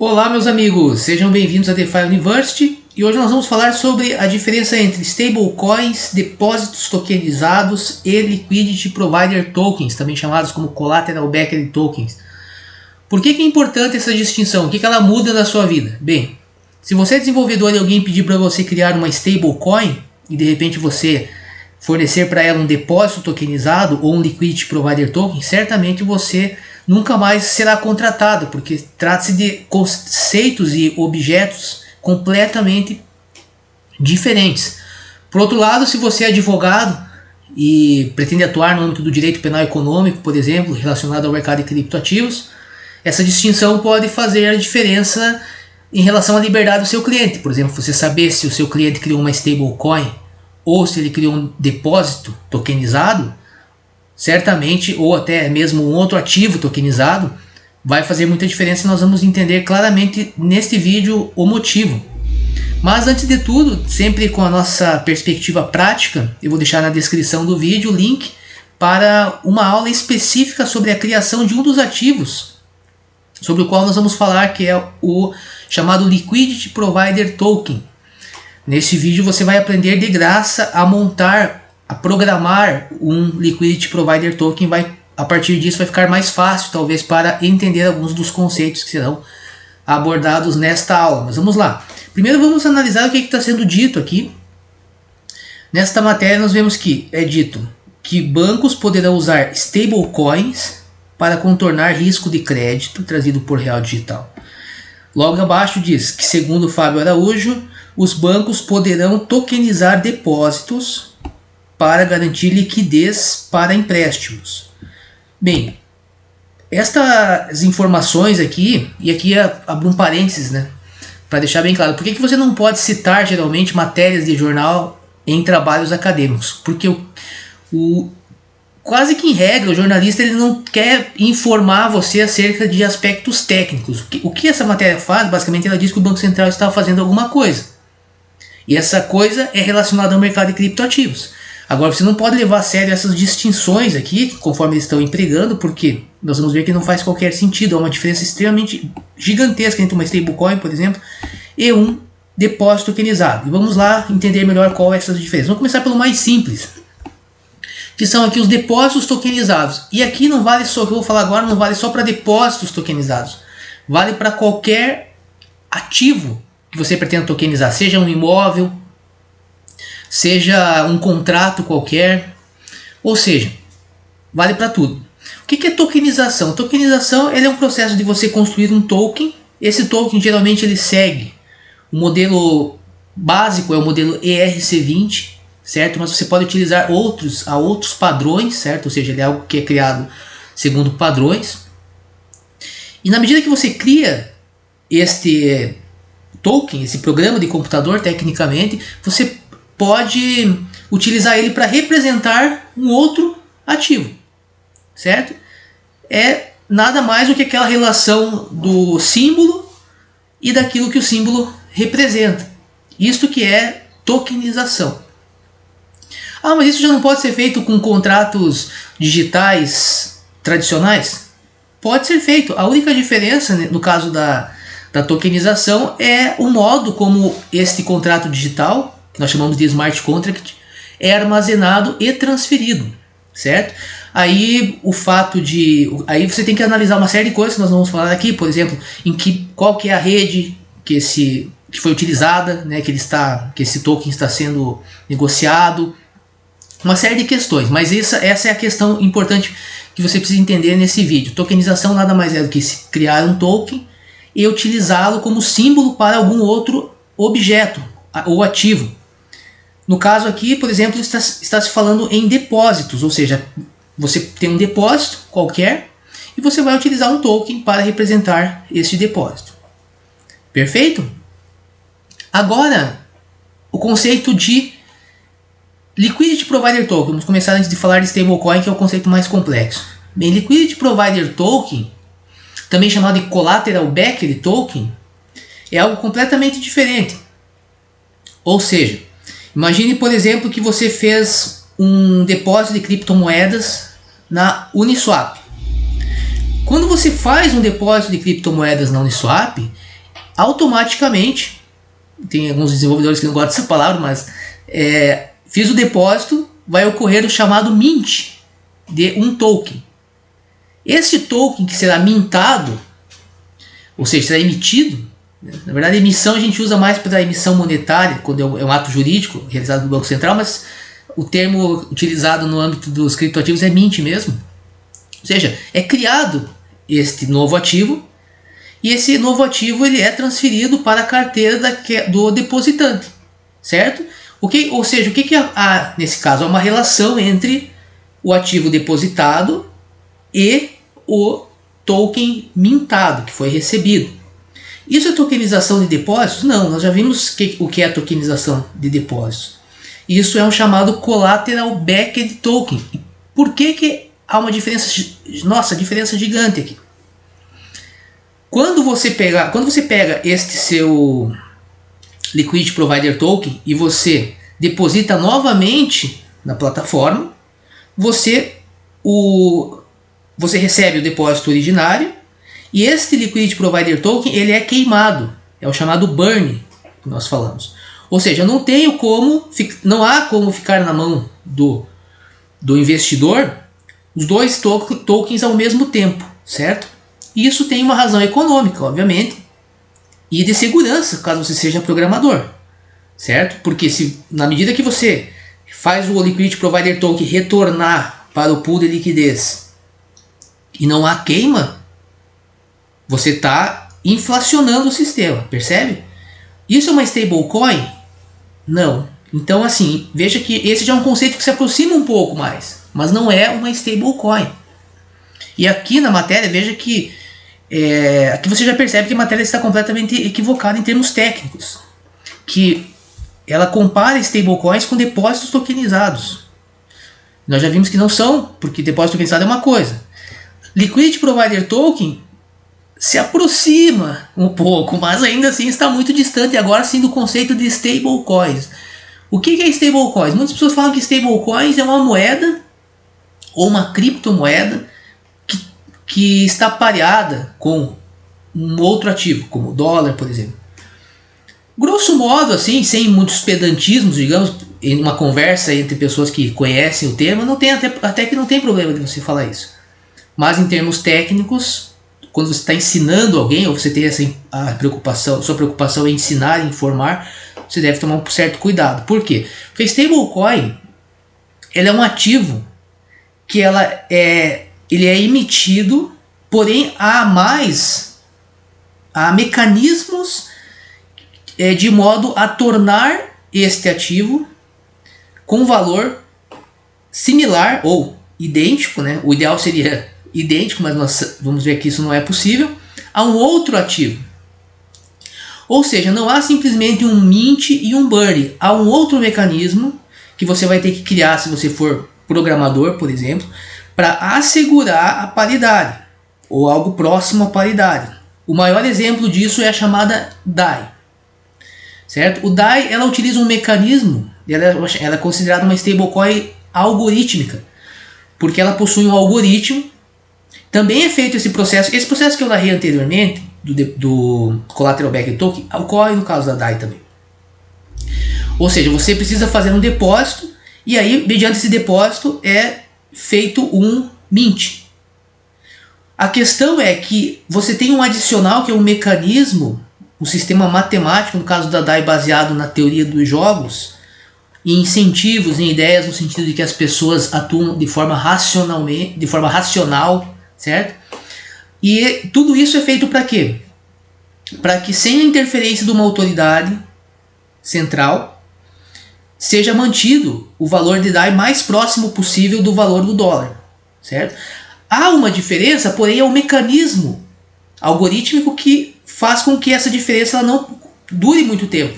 Olá meus amigos, sejam bem-vindos à DeFi University e hoje nós vamos falar sobre a diferença entre stablecoins, depósitos tokenizados e liquidity provider tokens, também chamados como collateral backed tokens. Por que é importante essa distinção? O que ela muda na sua vida? Bem, se você é desenvolvedor e alguém pedir para você criar uma stablecoin e de repente você fornecer para ela um depósito tokenizado ou um liquidity provider token, certamente você nunca mais será contratado, porque trata-se de conceitos e objetos completamente diferentes. Por outro lado, se você é advogado e pretende atuar no âmbito do direito penal econômico, por exemplo, relacionado ao mercado de criptoativos, essa distinção pode fazer a diferença em relação à liberdade do seu cliente. Por exemplo, você saber se o seu cliente criou uma stablecoin ou se ele criou um depósito tokenizado, certamente, ou até mesmo um outro ativo tokenizado, vai fazer muita diferença e nós vamos entender claramente neste vídeo o motivo. Mas antes de tudo, sempre com a nossa perspectiva prática, eu vou deixar na descrição do vídeo o link para uma aula específica sobre a criação de um dos ativos, sobre o qual nós vamos falar, que é o chamado Liquidity Provider Token. Neste vídeo você vai aprender de graça a montar, a programar um Liquidity Provider Token. A partir disso vai ficar mais fácil, talvez, para entender alguns dos conceitos que serão abordados nesta aula. Mas vamos lá. Primeiro vamos analisar o que está sendo dito aqui. Nesta matéria nós vemos que é dito que bancos poderão usar stablecoins para contornar risco de crédito trazido por real digital. Logo abaixo diz que, segundo Fábio Araújo, os bancos poderão tokenizar depósitos para garantir liquidez para empréstimos. Bem, estas informações aqui, e aqui abro um parênteses, né, para deixar bem claro, por que você não pode citar geralmente matérias de jornal em trabalhos acadêmicos? Porque quase que em regra o jornalista ele não quer informar você acerca de aspectos técnicos. O que essa matéria faz? Basicamente ela diz que o Banco Central está fazendo alguma coisa. E essa coisa é relacionada ao mercado de criptoativos. Agora você não pode levar a sério essas distinções aqui, conforme eles estão empregando, porque nós vamos ver que não faz qualquer sentido. Há uma diferença extremamente gigantesca entre uma stablecoin, por exemplo, e um depósito tokenizado. E vamos lá entender melhor qual é essa diferença. Vamos começar pelo mais simples, que são aqui os depósitos tokenizados. E aqui não vale só, o que eu vou falar agora não vale só para depósitos tokenizados. Vale para qualquer ativo que você pretenda tokenizar, seja um imóvel, seja um contrato qualquer, ou seja, vale para tudo. O que é tokenização? Tokenização é um processo de você construir um token. Esse token geralmente ele segue o modelo básico, é o modelo ERC20, certo? Mas você pode utilizar outros padrões, certo? Ou seja, ele é algo que é criado segundo padrões. E na medida que você cria este token, esse programa de computador, tecnicamente, você pode utilizar ele para representar um outro ativo, certo? É nada mais do que aquela relação do símbolo e daquilo que o símbolo representa. Isto que é tokenização. Ah, mas isso já não pode ser feito com contratos digitais tradicionais? Pode ser feito. A única diferença, no caso da tokenização, é o modo como este contrato digital, que nós chamamos de smart contract, é armazenado e transferido, certo? Aí aí você tem que analisar uma série de coisas que nós vamos falar aqui, por exemplo, qual que é a rede que foi utilizada, né, que esse token está sendo negociado, uma série de questões, mas essa é a questão importante que você precisa entender nesse vídeo. Tokenização nada mais é do que criar um token e utilizá-lo como símbolo para algum outro objeto ou ativo. No caso aqui, por exemplo, está se falando em depósitos, ou seja, você tem um depósito qualquer e você vai utilizar um token para representar este depósito. Perfeito? Agora, o conceito de Liquidity Provider Token. Vamos começar antes de falar de stablecoin, que é o conceito mais complexo. Bem, Liquidity Provider Token, também chamado de Collateral Backed Token, é algo completamente diferente. Ou seja, imagine, por exemplo, que você fez um depósito de criptomoedas na Uniswap. Quando você faz um depósito de criptomoedas na Uniswap, automaticamente, tem alguns desenvolvedores que não gostam dessa palavra, mas fiz o depósito, vai ocorrer o chamado mint de um token. Este token que será mintado, ou seja, será emitido, na verdade a emissão a gente usa mais para a emissão monetária, quando é um ato jurídico realizado no Banco Central, mas o termo utilizado no âmbito dos criptoativos é mint mesmo. Ou seja, é criado este novo ativo, e esse novo ativo ele é transferido para a carteira do depositante, certo? Ou seja, o que há nesse caso? Há uma relação entre o ativo depositado e o token mintado, que foi recebido. Isso é tokenização de depósitos? Não, nós já vimos o que é a tokenização de depósitos. Isso é um chamado Collateral Backed Token. E por que há uma diferença? Nossa, diferença gigante aqui. Quando você pega este seu Liquidity Provider Token e você deposita novamente na plataforma, você recebe o depósito originário, e este Liquidity Provider Token ele é queimado, é o chamado burn que nós falamos. Ou seja, não há como ficar na mão do investidor os dois tokens ao mesmo tempo, certo? E isso tem uma razão econômica, obviamente, e de segurança, caso você seja programador, certo? Porque na medida que você faz o Liquidity Provider Token retornar para o pool de liquidez e não há queima, você está inflacionando o sistema, percebe? Isso é uma stablecoin? Não. Então, assim, veja que esse já é um conceito que se aproxima um pouco mais, mas não é uma stablecoin. E aqui na matéria, veja que aqui você já percebe que a matéria está completamente equivocada em termos técnicos, que ela compara stablecoins com depósitos tokenizados. Nós já vimos que não são, porque depósito tokenizado é uma coisa. Liquidity Provider Token se aproxima um pouco, mas ainda assim está muito distante agora sim do conceito de stablecoins. O que é stablecoins? Muitas pessoas falam que stablecoins é uma moeda ou uma criptomoeda que está pareada com um outro ativo, como o dólar, por exemplo. Grosso modo, assim, sem muitos pedantismos, digamos, em uma conversa entre pessoas que conhecem o tema, não tem até que não tem problema de você falar isso. Mas em termos técnicos, quando você está ensinando alguém, ou você tem sua preocupação é ensinar e informar, você deve tomar um certo cuidado. Por quê? Porque a stablecoin ela é um ativo que ele é emitido, porém há mecanismos de modo a tornar este ativo com valor similar ou idêntico, né? O ideal seria idêntico, mas nós vamos ver que isso não é possível, a um outro ativo. Ou seja, não há simplesmente um mint e um burn, há um outro mecanismo que você vai ter que criar se você for programador, por exemplo, para assegurar a paridade ou algo próximo à paridade. O maior exemplo disso é a chamada DAI. Certo? O DAI ela utiliza um mecanismo, ela é considerada uma stablecoin algorítmica, porque ela possui um algoritmo. Também é feito esse processo que eu narrei anteriormente, do Collateral Backed Token, ocorre no caso da DAI também. Ou seja, você precisa fazer um depósito, e aí, mediante esse depósito, é feito um mint. A questão é que você tem um adicional, que é um mecanismo, um sistema matemático, no caso da DAI, baseado na teoria dos jogos, em incentivos, em ideias, no sentido de que as pessoas atuam de forma racional, certo? E tudo isso é feito para quê? Para que, sem a interferência de uma autoridade central, seja mantido o valor de DAI mais próximo possível do valor do dólar, certo? Há uma diferença, porém é um mecanismo algorítmico que faz com que essa diferença ela não dure muito tempo.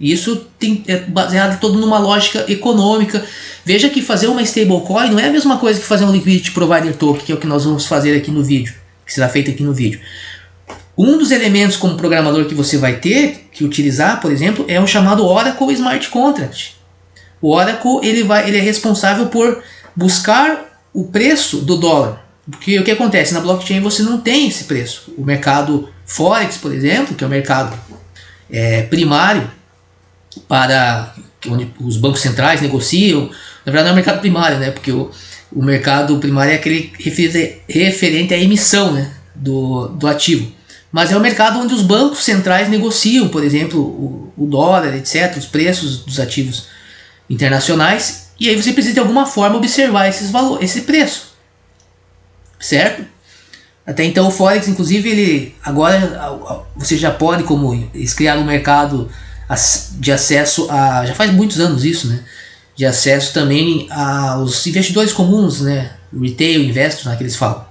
E isso é baseado todo numa lógica econômica. Veja que fazer uma stablecoin não é a mesma coisa que fazer um Liquidity Provider Token, que é o que nós vamos fazer aqui no vídeo, que será feito aqui no vídeo. Um dos elementos como programador que você vai ter que utilizar, por exemplo, é o chamado Oracle Smart Contract. O Oracle ele é responsável por buscar o preço do dólar. Porque o que acontece? Na blockchain você não tem esse preço. O mercado Forex, por exemplo, que é o mercado primário, para onde os bancos centrais negociam. Na verdade não é o mercado primário, né? Porque o mercado primário é aquele referente à emissão, né? do ativo. Mas é o mercado onde os bancos centrais negociam, por exemplo, o dólar, etc., os preços dos ativos internacionais. E aí você precisa de alguma forma observar esse preço, certo? Até então o Forex, inclusive, agora você já pode, como eles criaram um mercado de acesso a, já faz muitos anos isso, né? De acesso também aos investidores comuns, né? Retail investors, né, que eles falam.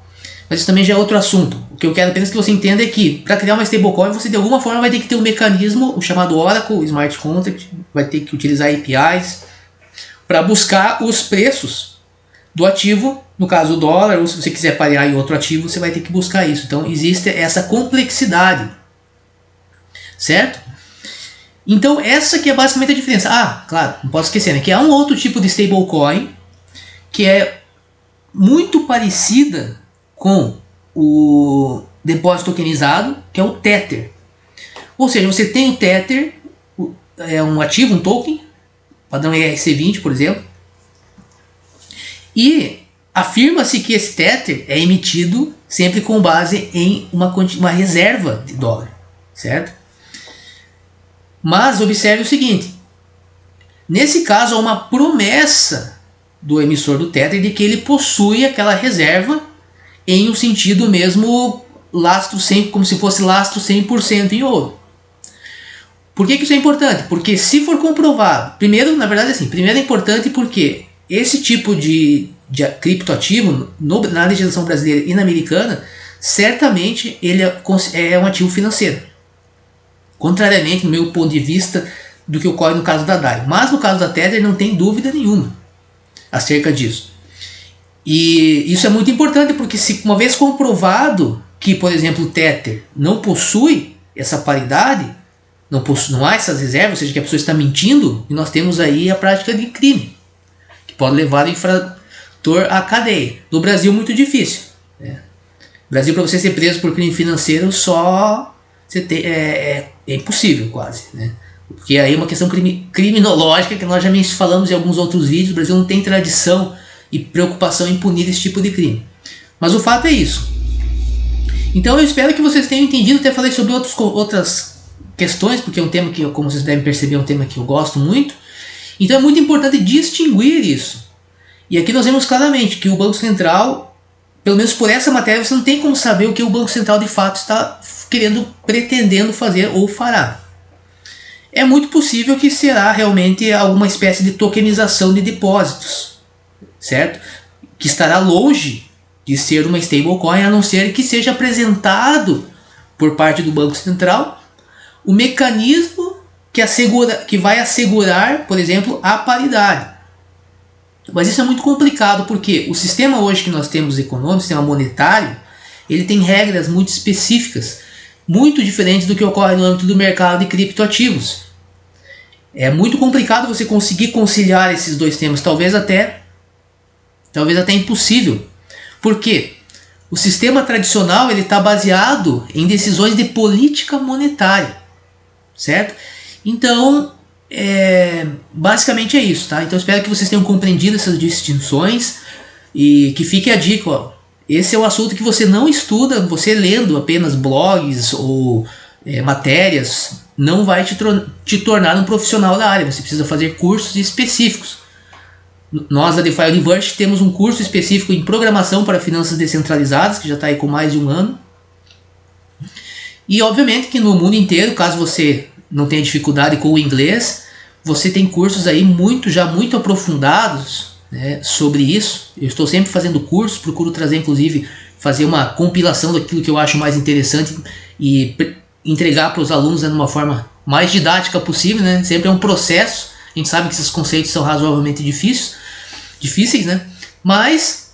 Mas isso também já é outro assunto. O que eu quero apenas que você entenda é que para criar uma stablecoin você de alguma forma vai ter que ter um mecanismo, o chamado Oracle, o Smart Contract, vai ter que utilizar APIs para buscar os preços do ativo, no caso o dólar, ou se você quiser parear em outro ativo, você vai ter que buscar isso. Então existe essa complexidade, certo? Então essa que é basicamente a diferença. Claro, não posso esquecer, né, que há um outro tipo de stablecoin que é muito parecida com o depósito tokenizado, que é o Tether. Ou seja, você tem o Tether, é um ativo, um token, padrão ERC20, por exemplo, e afirma-se que esse Tether é emitido sempre com base em uma reserva de dólar, certo? Mas observe o seguinte, nesse caso há uma promessa do emissor do Tether de que ele possui aquela reserva em um sentido mesmo lastro 100%, como se fosse lastro 100% em ouro. Por que isso é importante? Porque se for comprovado, primeiro, na verdade assim, primeiro é importante porque esse tipo de criptoativo na legislação brasileira e na americana, certamente ele é um ativo financeiro. Contrariamente, no meu ponto de vista, do que ocorre no caso da DAI. Mas no caso da Tether não tem dúvida nenhuma acerca disso. E isso é muito importante porque se uma vez comprovado que, por exemplo, o Tether não possui essa paridade, não há essas reservas, ou seja, que a pessoa está mentindo, e nós temos aí a prática de crime, que pode levar o infrator à cadeia. No Brasil, muito difícil. No Brasil, para você ser preso por crime financeiro, é impossível quase, né? Porque aí é uma questão criminológica que nós já falamos em alguns outros vídeos. O Brasil não tem tradição e preocupação em punir esse tipo de crime. Mas o fato é isso. Então eu espero que vocês tenham entendido. Até falei sobre outras questões, porque é um tema que, como vocês devem perceber, é um tema que eu gosto muito. Então é muito importante distinguir isso. E aqui nós vemos claramente que o Banco Central, pelo menos por essa matéria, você não tem como saber o que o Banco Central de fato está pretendendo fazer ou fará. É muito possível que será realmente alguma espécie de tokenização de depósitos, certo? Que estará longe de ser uma stablecoin, a não ser que seja apresentado por parte do Banco Central o mecanismo que vai assegurar, por exemplo, a paridade. Mas isso é muito complicado porque o sistema hoje que nós temos econômico, o sistema monetário, ele tem regras muito específicas, muito diferentes do que ocorre no âmbito do mercado de criptoativos. É muito complicado você conseguir conciliar esses dois temas, talvez até impossível. Por quê? O sistema tradicional está baseado em decisões de política monetária, certo? Então, basicamente é isso, tá? Então espero que vocês tenham compreendido essas distinções e que fique a dica, ó. Esse é o assunto que você não estuda, você lendo apenas blogs ou matérias, não vai te tornar um profissional da área. Você precisa fazer cursos específicos. Nós da DeFi University temos um curso específico em programação para finanças descentralizadas, que já está aí com mais de um ano. E obviamente que no mundo inteiro, caso você não tenha dificuldade com o inglês, você tem cursos aí muito aprofundados, né, sobre isso. Eu estou sempre fazendo cursos, procuro trazer, inclusive, fazer uma compilação daquilo que eu acho mais interessante e entregar para os alunos, né, de uma forma mais didática possível, né? Sempre é um processo. A gente sabe que esses conceitos são razoavelmente difíceis, né? Mas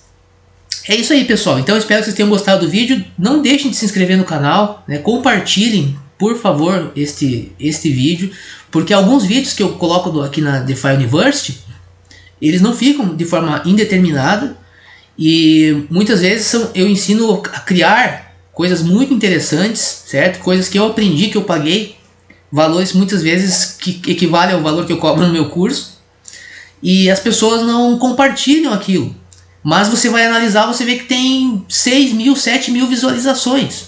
é isso aí, pessoal. Então eu espero que vocês tenham gostado do vídeo. Não deixem de se inscrever no canal, né? Compartilhem, por favor, este vídeo, porque alguns vídeos que eu coloco aqui na DeFi University, eles não ficam de forma indeterminada e muitas vezes eu ensino a criar coisas muito interessantes, certo? Coisas que eu aprendi, que eu paguei, valores muitas vezes que equivalem ao valor que eu cobro no meu curso, e as pessoas não compartilham aquilo. Mas você vai analisar, você vê que tem 6 mil, 7 mil visualizações.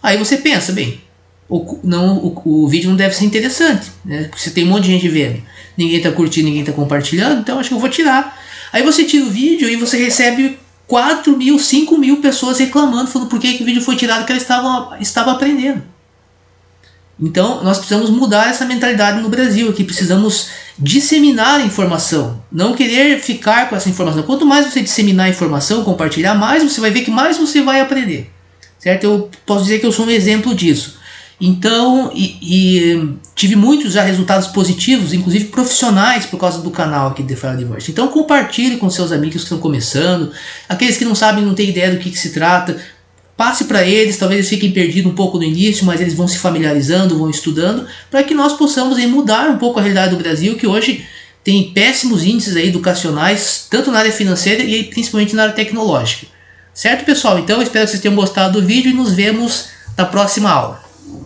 Aí você pensa, bem, o vídeo não deve ser interessante, né? Porque você tem um monte de gente vendo, ninguém está curtindo, ninguém está compartilhando, então acho que eu vou tirar. Aí você tira o vídeo e você recebe 4 mil, 5 mil pessoas reclamando, falando por que o vídeo foi tirado, que ela estava aprendendo. Então nós precisamos mudar essa mentalidade no Brasil aqui, precisamos disseminar a informação, não querer ficar com essa informação. Quanto mais você disseminar a informação, compartilhar, mais você vai ver que mais você vai aprender, certo? Eu posso dizer que eu sou um exemplo disso. Então, tive muitos já resultados positivos, inclusive profissionais, por causa do canal aqui do DeFi University. Então compartilhe com seus amigos que estão começando, aqueles que não sabem, não têm ideia do que se trata, passe para eles, talvez eles fiquem perdidos um pouco no início, mas eles vão se familiarizando, vão estudando, para que nós possamos mudar um pouco a realidade do Brasil, que hoje tem péssimos índices educacionais, tanto na área financeira e principalmente na área tecnológica. Certo, pessoal? Então eu espero que vocês tenham gostado do vídeo e nos vemos na próxima aula.